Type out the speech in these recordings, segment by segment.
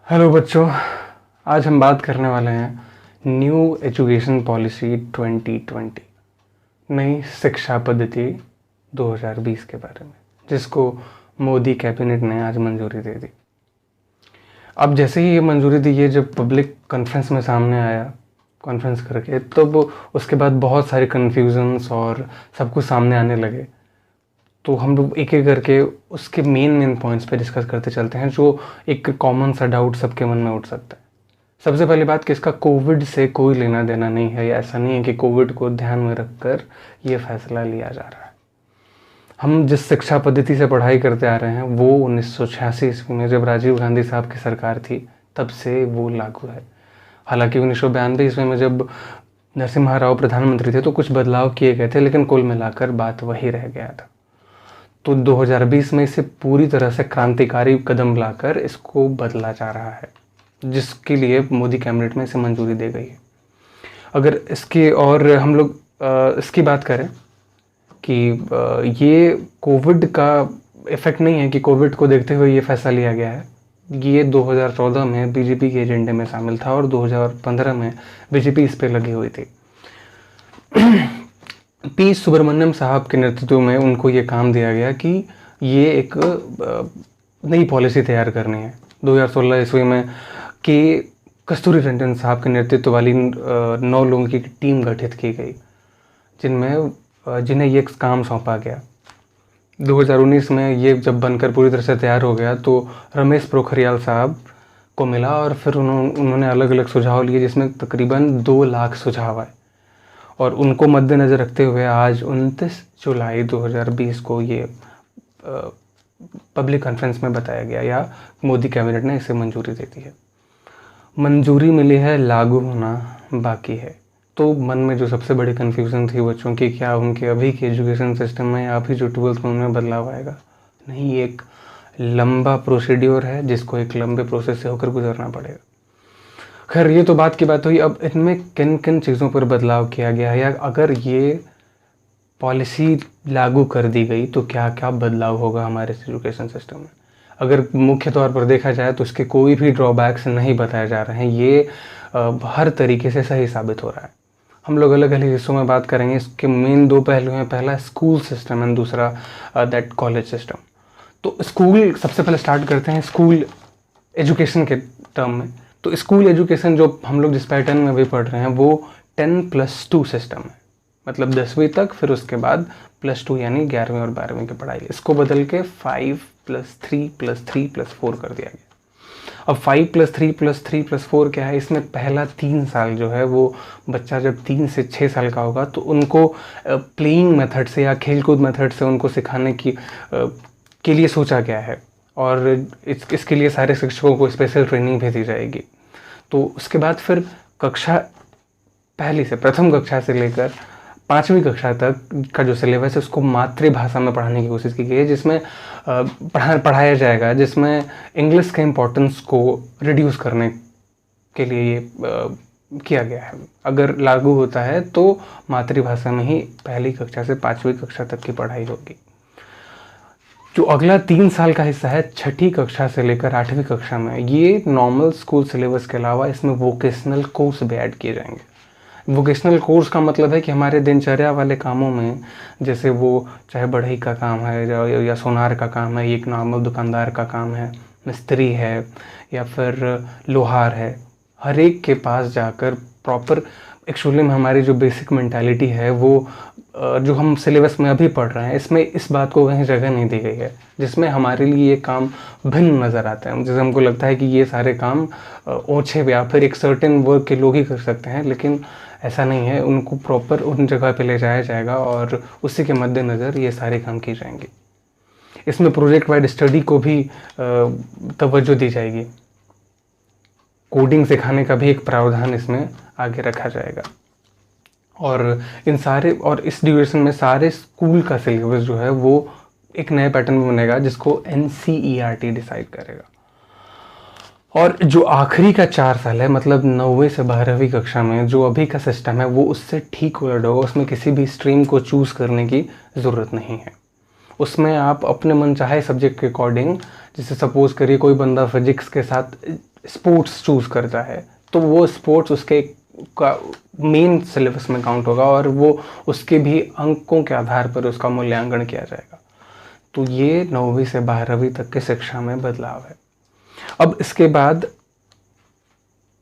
Hello बच्चों, आज हम बात करने वाले हैं न्यू एजुकेशन पॉलिसी 2020, नई शिक्षा पद्धति 2020 के बारे में, जिसको मोदी कैबिनेट ने आज मंजूरी दे दी। अब जैसे ही ये मंजूरी दी है, जब पब्लिक कॉन्फ्रेंस में सामने आया कॉन्फ्रेंस करके, तो वो उसके बाद बहुत सारे कन्फ्यूजन्स और सब कुछ सामने आने लगे। तो हम लोग एक एक करके उसके मेन पॉइंट्स पे डिस्कस करते चलते हैं, जो एक कॉमन सा डाउट सबके मन में उठ सकता है। सबसे पहली बात कि इसका कोविड से कोई लेना देना नहीं है, या ऐसा नहीं है कि कोविड को ध्यान में रखकर ये फैसला लिया जा रहा है। हम जिस शिक्षा पद्धति से पढ़ाई करते आ रहे हैं वो 1986 ईस्वी में, जब राजीव गांधी साहब की सरकार थी, तब से वो लागू है। हालांकि 1992 ईस्वी में जब नरसिम्हा राव प्रधानमंत्री थे तो कुछ बदलाव किए गए थे, लेकिन कुल मिलाकर बात वही रह गया था। तो 2020 में इसे पूरी तरह से क्रांतिकारी कदम लाकर इसको बदला जा रहा है, जिसके लिए मोदी कैबिनेट में इसे मंजूरी दे गई है। अगर इसके और हम लोग इसकी बात करें कि ये कोविड का इफेक्ट नहीं है कि कोविड को देखते हुए ये फैसला लिया गया है। ये 2014 में बीजेपी के एजेंडे में शामिल था और 2015 में बीजेपी इस पर लगी हुई थी। पी सुब्रमण्यम साहब के नेतृत्व में उनको ये काम दिया गया कि ये एक नई पॉलिसी तैयार करनी है। 2016 ईस्वी में कि कस्तूरी रंजन साहब के नेतृत्व वाली 9 लोगों की टीम गठित की गई, जिन्हें ये काम सौंपा गया। 2019 में ये जब बनकर पूरी तरह से तैयार हो गया तो रमेश पोखरियाल साहब को मिला, और फिर उन्होंने अलग अलग सुझाव लिए, जिसमें तकरीबन 2 लाख सुझाव आए। और उनको मद्देनज़र रखते हुए आज 29 जुलाई 2020 को ये पब्लिक कॉन्फ्रेंस में बताया गया, या मोदी कैबिनेट ने इसे मंजूरी दे दी है। मंजूरी मिली है, लागू होना बाकी है। तो मन में जो सबसे बड़ी कन्फ्यूज़न थी बच्चों की, क्या उनके अभी के एजुकेशन सिस्टम में या अभी जो 12th में उनमें बदलाव आएगा? नहीं, एक लंबा प्रोसीड्योर है जिसको एक लंबे प्रोसेस से होकर गुजरना पड़ेगा। खैर, ये तो बात की बात हुई। अब इनमें किन किन चीज़ों पर बदलाव किया गया है, या अगर ये पॉलिसी लागू कर दी गई तो क्या क्या बदलाव होगा हमारे एजुकेशन सिस्टम में। अगर मुख्य तौर पर देखा जाए तो इसके कोई भी ड्रॉबैक्स नहीं बताए जा रहे हैं। ये हर तरीके से सही साबित हो रहा है। हम लोग अलग अलग हिस्सों में बात करेंगे। इसके मेन 2 पहलू हैं, पहला स्कूल सिस्टम एंड दूसरा दैट कॉलेज सिस्टम। तो स्कूल, सबसे पहले स्टार्ट करते हैं स्कूल एजुकेशन के टर्म में। तो स्कूल एजुकेशन जो हम लोग जिस पैटर्न में भी पढ़ रहे हैं वो 10+2 सिस्टम है, मतलब 10वीं तक, फिर उसके बाद +2 यानी 11वीं और 12वीं की पढ़ाई। इसको बदल के 5+3+3+4 कर दिया गया। अब 5+3+3+4 क्या है? इसमें पहला 3 साल जो है वो बच्चा जब 3 से 6 साल का होगा तो उनको प्लेइंग मेथड से या खेलकूद मेथड से उनको सिखाने के लिए सोचा गया है, और इसके लिए सारे शिक्षकों को स्पेशल ट्रेनिंग भी दी जाएगी। तो उसके बाद फिर प्रथम कक्षा से लेकर 5वीं कक्षा तक का जो सिलेबस है उसको मातृभाषा में पढ़ाने की कोशिश की गई है, जिसमें पढ़ाया जाएगा, जिसमें इंग्लिश के इम्पोर्टेंस को रिड्यूस करने के लिए ये किया गया है। अगर लागू होता है तो मातृभाषा में ही पहली कक्षा से 5वीं कक्षा तक की पढ़ाई होगी। जो अगला 3 साल का हिस्सा है, 6ठी कक्षा से लेकर 8वीं कक्षा में, ये नॉर्मल स्कूल सिलेबस के अलावा इसमें वोकेशनल कोर्स भी ऐड किए जाएंगे। वोकेशनल कोर्स का मतलब है कि हमारे दिनचर्या वाले कामों में, जैसे वो चाहे बढ़ई का काम है या सोनार का काम है, एक नॉर्मल दुकानदार का काम है, मिस्त्री है या फिर लोहार है, हर एक के पास जाकर प्रॉपर, एक्चुअली में हमारी जो बेसिक मेंटालिटी है वो जो हम सिलेबस में अभी पढ़ रहे हैं, इसमें इस बात को कहीं जगह नहीं दी गई है, जिसमें हमारे लिए ये काम भिन्न नज़र आते हैं। जैसे हमको लगता है कि ये सारे काम ओछे या फिर एक सर्टेन वर्क के लोग ही कर सकते हैं, लेकिन ऐसा नहीं है। उनको प्रॉपर उन जगह पे ले जाया जाएगा और उसी के मद्देनज़र ये सारे काम किए जाएंगे। इसमें प्रोजेक्ट वाइड स्टडी को भी तवज्जो दी जाएगी। कोडिंग सिखाने का भी एक प्रावधान इसमें आगे रखा जाएगा। और इस ड्यूरेशन में सारे स्कूल का सिलेबस जो है वो एक नए पैटर्न में बनेगा, जिसको NCERT डिसाइड करेगा। और जो आखिरी का 4 साल है, मतलब 9वीं से 12वीं कक्षा में जो अभी का सिस्टम है वो उससे ठीक उलट होगा। उसमें किसी भी स्ट्रीम को चूज़ करने की ज़रूरत नहीं है। उसमें आप अपने मन चाहे सब्जेक्ट के अकॉर्डिंग, जैसे सपोज करिए कोई बंदा फिजिक्स के साथ स्पोर्ट्स चूज़ करता है, तो वो स्पोर्ट्स उसके का मेन सिलेबस में काउंट होगा और वो उसके भी अंकों के आधार पर उसका मूल्यांकन किया जाएगा। तो ये 9वीं से 12वीं तक की शिक्षा में बदलाव है। अब इसके बाद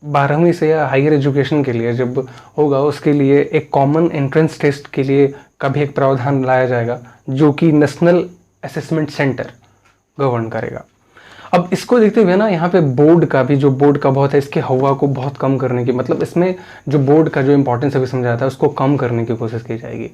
12वीं से या हायर एजुकेशन के लिए जब होगा, उसके लिए एक कॉमन एंट्रेंस टेस्ट के लिए का भी एक प्रावधान लाया जाएगा, जो कि नेशनल असेसमेंट सेंटर गवर्न करेगा। अब इसको देखते हुए ना, यहाँ पे बोर्ड का भी, जो बोर्ड का बहुत है, इसके हवा को बहुत कम करने की, मतलब इसमें जो बोर्ड का जो इंपॉर्टेंस अभी समझा जाता है उसको कम करने की कोशिश की जाएगी,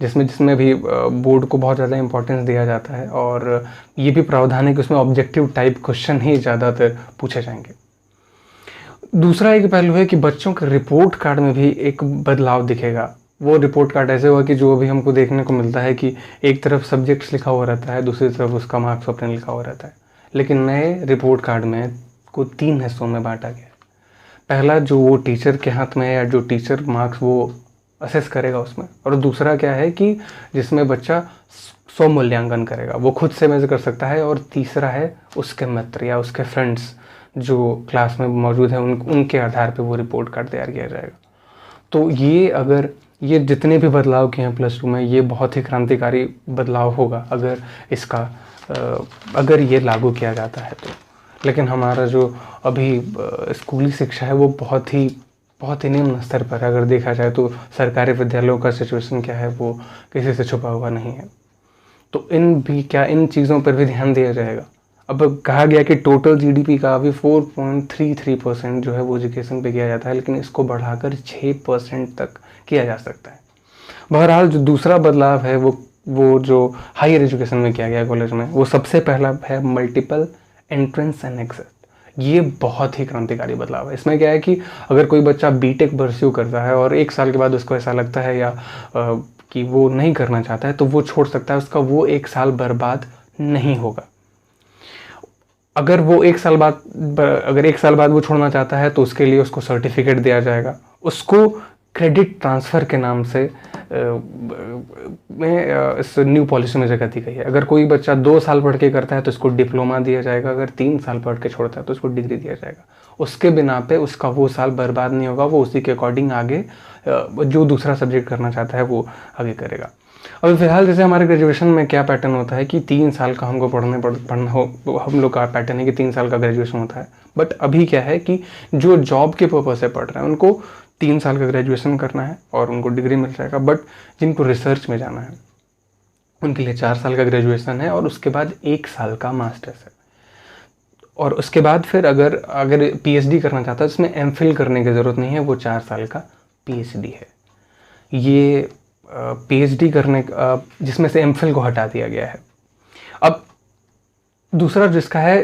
जिसमें भी बोर्ड को बहुत ज़्यादा इंपॉर्टेंस दिया जाता है। और ये भी प्रावधान है कि उसमें ऑब्जेक्टिव टाइप क्वेश्चन ही ज़्यादातर पूछे जाएंगे। दूसरा एक पहलू है कि बच्चों के रिपोर्ट कार्ड में भी एक बदलाव दिखेगा। वो रिपोर्ट कार्ड ऐसे हुआ कि जो अभी हमको देखने को मिलता है कि एक तरफ सब्जेक्ट्स लिखा हुआ रहता है, दूसरी तरफ उसका मार्क्स ऑप्शन लिखा हुआ रहता है, लेकिन नए रिपोर्ट कार्ड में को 3 हिस्सों में बांटा गया है। पहला जो वो टीचर के हाथ में है, या जो टीचर मार्क्स वो असेस करेगा उसमें, और दूसरा क्या है कि जिसमें बच्चा स्व मूल्यांकन करेगा, वो खुद से मेजर कर सकता है, और तीसरा है उसके मित्र या उसके फ्रेंड्स जो क्लास में मौजूद हैं उनके आधार पे वो रिपोर्ट कार्ड तैयार किया जाएगा। तो ये जितने भी बदलाव किए हैं +2 में, ये बहुत ही क्रांतिकारी बदलाव होगा अगर ये लागू किया जाता है तो। लेकिन हमारा जो अभी स्कूली शिक्षा है वो बहुत ही निम्न स्तर पर है। अगर देखा जाए तो सरकारी विद्यालयों का सिचुएशन क्या है वो किसी से छुपा हुआ नहीं है। तो इन चीज़ों पर भी ध्यान दिया जाएगा। अब कहा गया कि टोटल जीडीपी का अभी 4.33% जो है वो एजुकेशन पे किया जाता है, लेकिन इसको बढ़ाकर 6% तक किया जा सकता है। बहरहाल जो दूसरा बदलाव है वो जो हायर एजुकेशन में किया गया कॉलेज में, वो सबसे पहला है मल्टीपल एंट्रेंस एंड एग्जिट। ये बहुत ही क्रांतिकारी बदलाव है। इसमें क्या है कि अगर कोई बच्चा बीटेक परस्यू करता है और 1 साल के बाद उसको ऐसा लगता है या कि वो नहीं करना चाहता है, तो वो छोड़ सकता है, उसका वो 1 साल बर्बाद नहीं होगा। अगर 1 साल बाद वो छोड़ना चाहता है तो उसके लिए उसको सर्टिफिकेट दिया जाएगा। उसको क्रेडिट ट्रांसफ़र के नाम से इस न्यू पॉलिसी में जगह दी गई है। अगर कोई बच्चा 2 साल पढ़ के करता है तो उसको डिप्लोमा दिया जाएगा, अगर 3 साल पढ़ के छोड़ता है तो उसको डिग्री दिया जाएगा। उसके बिना पे उसका वो साल बर्बाद नहीं होगा, वो उसी के अकॉर्डिंग आगे जो दूसरा सब्जेक्ट करना चाहता है वो आगे करेगा। अभी फिलहाल जैसे हमारे ग्रेजुएशन में क्या पैटर्न होता है कि 3 साल का हमको हम लोग का पैटर्न है कि 3 साल का ग्रेजुएशन होता है। बट अभी क्या है कि जो जॉब के पर्पज से पढ़ रहे हैं उनको 3 साल का ग्रेजुएशन करना है और उनको डिग्री मिल जाएगा। बट जिनको रिसर्च में जाना है उनके लिए 4 साल का ग्रेजुएशन है और उसके बाद 1 साल का मास्टर्स है। और उसके बाद फिर अगर पीएचडी करना चाहता है तो इसमें एमफिल करने की ज़रूरत नहीं है, वो 4 साल का पीएचडी है। ये पीएचडी करने जिसमें से एमफिल को हटा दिया गया है। अब दूसरा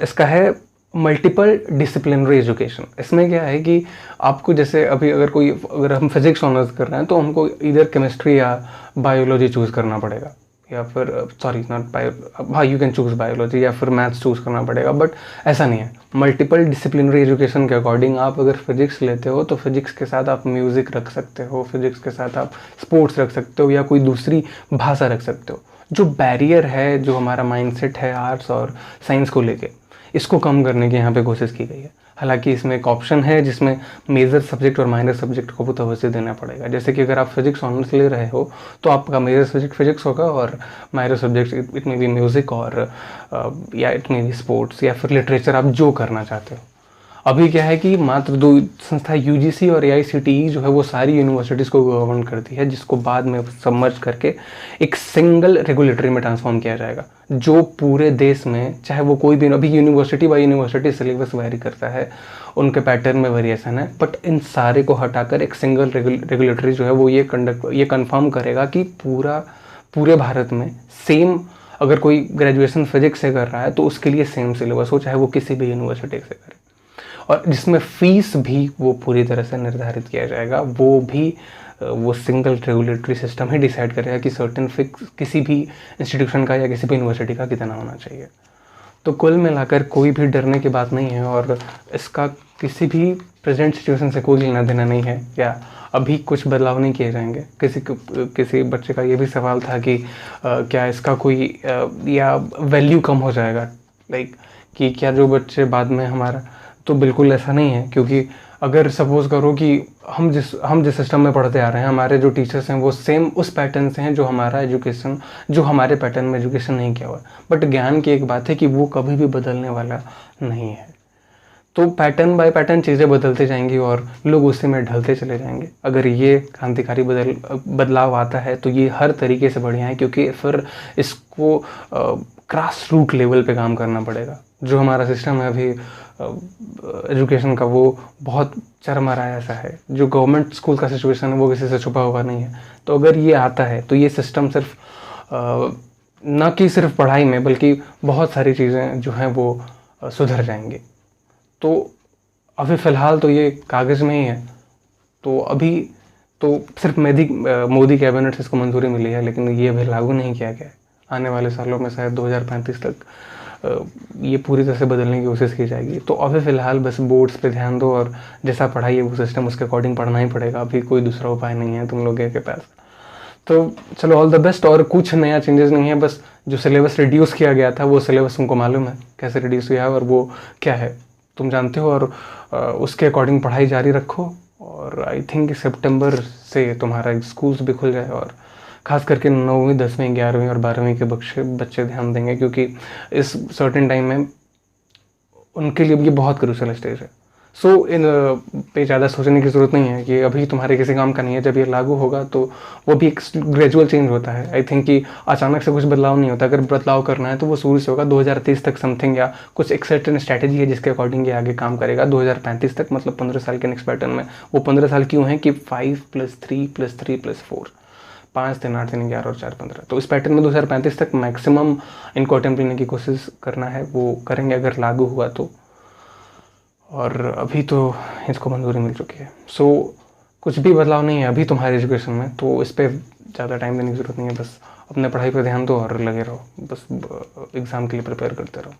इसका है मल्टीपल डिसिप्लिनरी एजुकेशन। इसमें क्या है कि आपको जैसे अभी अगर हम फिजिक्स ऑनर्स कर रहे हैं तो हमको इधर केमिस्ट्री या बायोलॉजी चूज़ करना पड़ेगा, या फिर यू कैन चूज़ बायोलॉजी या फिर मैथ्स चूज़ करना पड़ेगा। बट ऐसा नहीं है। मल्टीपल डिसिप्लिनरी एजुकेशन के अकॉर्डिंग आप अगर फिजिक्स लेते हो तो फिजिक्स के साथ आप म्यूज़िक रख सकते हो, फिजिक्स के साथ आप स्पोर्ट्स रख सकते हो, या कोई दूसरी भाषा रख सकते हो। जो बैरियर है, जो हमारा माइंडसेट है आर्ट्स और साइंस को लेके, इसको कम करने की यहाँ पे कोशिश की गई है। हालांकि इसमें एक ऑप्शन है जिसमें मेजर सब्जेक्ट और माइनर सब्जेक्ट को भी तवज्जो देना पड़ेगा। जैसे कि अगर आप फिजिक्स ऑनर्स ले रहे हो तो आपका मेजर सब्जेक्ट फिजिक्स होगा और माइनर सब्जेक्ट इट में भी म्यूज़िक और या इट में भी स्पोर्ट्स या फिर लिटरेचर, आप जो करना चाहते हो। अभी क्या है कि मात्र 2 संस्था यूजीसी और एआईसीटीई जो है वो सारी यूनिवर्सिटीज़ को गवर्न करती है, जिसको बाद में सबमर्ज करके एक सिंगल रेगुलेटरी में ट्रांसफॉर्म किया जाएगा, जो पूरे देश में, चाहे वो कोई भी, अभी university by university syllabus vary करता है, उनके पैटर्न में वेरिएशन है, बट इन सारे को हटाकर एक सिंगल रेगुलेटरी जो है वो ये कंफर्म करेगा कि पूरे भारत में सेम, अगर कोई ग्रेजुएशन फिजिक्स से कर रहा है तो उसके लिए सेम सिलेबस हो, चाहे वो किसी भी यूनिवर्सिटी से करे। और जिसमें फीस भी वो पूरी तरह से निर्धारित किया जाएगा, वो सिंगल रेगुलेटरी सिस्टम ही डिसाइड करेगा कि सर्टेन फिक्स किसी भी इंस्टीट्यूशन का या किसी भी यूनिवर्सिटी का कितना होना चाहिए। तो कुल मिलाकर कोई भी डरने की बात नहीं है और इसका किसी भी प्रेजेंट सिचुएशन से कोई लेना देना नहीं है, या अभी कुछ बदलाव नहीं किए जाएंगे। किसी बच्चे का ये भी सवाल था कि क्या इसका कोई या वैल्यू कम हो जाएगा, लाइक कि क्या जो बच्चे बाद में हमारा, तो बिल्कुल ऐसा नहीं है। क्योंकि अगर सपोज़ करो कि हम जिस सिस्टम में पढ़ते आ रहे हैं, हमारे जो टीचर्स हैं वो सेम उस पैटर्न से हैं जो हमारे पैटर्न में एजुकेशन नहीं किया हुआ है। बट ज्ञान की एक बात है कि वो कभी भी बदलने वाला नहीं है। तो पैटर्न बाय पैटर्न चीज़ें बदलते जाएंगी और लोग उसी में ढलते चले जाएंगे। अगर ये क्रांतिकारी बदलाव आता है तो ये हर तरीके से बढ़िया है, क्योंकि फिर इसको ग्रास रूट लेवल पे काम करना पड़ेगा। जो हमारा सिस्टम है अभी एजुकेशन का, वो बहुत चरमराया ऐसा है। जो गवर्नमेंट स्कूल का सिचुएशन है वो किसी से छुपा हुआ नहीं है। तो अगर ये आता है तो ये सिस्टम सिर्फ न कि सिर्फ पढ़ाई में, बल्कि बहुत सारी चीज़ें जो हैं वो सुधर जाएंगी। तो अभी फ़िलहाल तो ये कागज़ में ही है। तो अभी तो सिर्फ मोदी कैबिनेट से इसको मंजूरी मिली है, लेकिन ये अभी लागू नहीं किया गया है। आने वाले सालों में शायद 2035 तक ये पूरी तरह से बदलने की कोशिश की जाएगी। तो अभी फ़िलहाल बस बोर्ड्स पे ध्यान दो, और जैसा पढ़ाई है वो सिस्टम उसके अकॉर्डिंग पढ़ना ही पड़ेगा। अभी कोई दूसरा उपाय नहीं है तुम लोगों के पास। तो चलो, ऑल द बेस्ट। और कुछ नया चेंजेस नहीं है, बस जो सिलेबस रिड्यूस किया गया था वो सिलेबस तुमको मालूम है कैसे रिड्यूस हुआ है और वो क्या है तुम जानते हो, और उसके अकॉर्डिंग पढ़ाई जारी रखो। और आई थिंक सितंबर से तुम्हारा स्कूल्स भी खुल जाए, और ख़ास करके 9वीं 10वीं 11वीं और 12वीं के बच्चे ध्यान देंगे, क्योंकि इस सर्टेन टाइम में उनके लिए ये बहुत क्रूशियल स्टेज है। सो इन पे ज़्यादा सोचने की ज़रूरत नहीं है कि अभी तुम्हारे किसी काम का नहीं है। जब ये लागू होगा तो वो भी एक ग्रेजुअल चेंज होता है। आई थिंक कि अचानक से कुछ बदलाव नहीं होता। अगर बदलाव करना है तो वो शुरू से होगा 2030 तक समथिंग, या कुछ एक सर्टेन स्ट्रैटेजी है जिसके अकॉर्डिंग ये आगे काम करेगा 2035 तक, मतलब 15 साल के नेक्स्ट पैटर्न में। वो 15 साल क्यों है कि 5 + 3 + 3 + 4, 5 दिन 8 दिन 11 और 4 15। तो इस पैटर्न में 2035 तक मैक्सिमम इनको अटेम्प्ट लेने की कोशिश करना है, वो करेंगे अगर लागू हुआ तो। और अभी तो इसको मंजूरी मिल चुकी है। सो कुछ भी बदलाव नहीं है अभी तुम्हारे एजुकेशन में, तो इस पर ज़्यादा टाइम देने की ज़रूरत नहीं है। बस अपने पढ़ाई पर ध्यान दो और लगे रहो, बस एग्ज़ाम के लिए प्रिपेयर करते रहो।